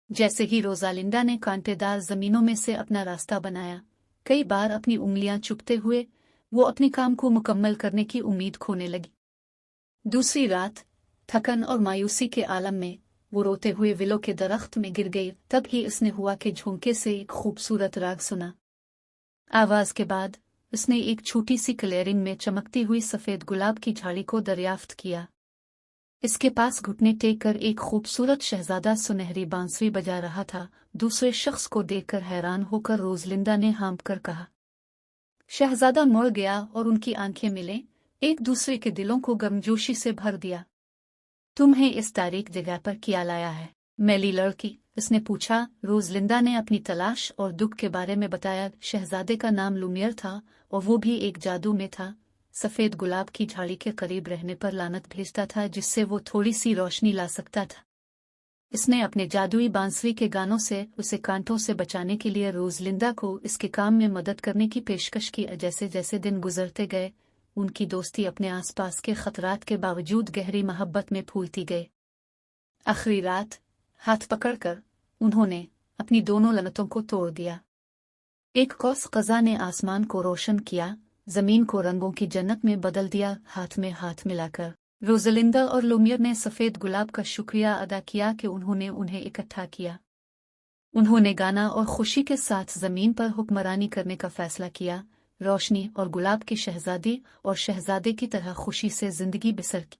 जैसे ही रोजालिंडा ने कांटेदार जमीनों में से अपना रास्ता बनाया, कई बार अपनी उंगलियां चुभते हुए वो अपने काम को मुकम्मल करने की उम्मीद खोने लगी। दूसरी रात थकन और मायूसी के आलम में वो रोते हुए विलो के दरख्त में गिर गई। तब ही उसने हुआ के झोंके से एक खूबसूरत राग सुना। आवाज के बाद उसने एक छोटी सी क्लेयरिंग में चमकती हुई सफेद गुलाब की झाड़ी को दरियाफ्त किया। इसके पास घुटने टेक कर एक खूबसूरत शहजादा सुनहरी बांसुरी बजा रहा था। दूसरे शख्स को देखकर हैरान होकर रोजलिंदा ने हाँफ कर कहा। शहजादा मुड़ गया और उनकी आंखें मिले, एक दूसरे के दिलों को गर्मजोशी से भर दिया। तुम्हें इस तारीख जगह पर क्या लाया है, मैली लड़की? उसने पूछा। रोजलिंदा ने अपनी तलाश और दुख के बारे में बताया। शहजादे का नाम लुमियर था और वो भी एक जादू में था। सफेद गुलाब की झाड़ी के करीब रहने पर लानत भेजता था, जिससे वो थोड़ी सी रोशनी ला सकता था। इसने अपने जादुई बांसुरी के गानों से उसे कांटों से बचाने के लिए रोजलिंदा को इसके काम में मदद करने की पेशकश की। जैसे जैसे दिन गुजरते गए, उनकी दोस्ती अपने आसपास के खतरात के बावजूद गहरी मोहब्बत में फूलती गई। आखिरी रात हाथ पकड़कर उन्होंने अपनी दोनों लनतों को तोड़ दिया। एक कौस क़ज़ा ने आसमान को रोशन किया, जमीन को रंगों की जन्नत में बदल दिया। हाथ में हाथ मिलाकर रोजलिंदा और लुमियर ने सफेद गुलाब का शुक्रिया अदा किया कि उन्होंने उन्हें इकट्ठा किया। उन्होंने गाना और खुशी के साथ जमीन पर हुक्मरानी करने का फैसला किया। रोशनी और गुलाब की शहजादी और शहजादे की तरह खुशी से जिंदगी बसर की।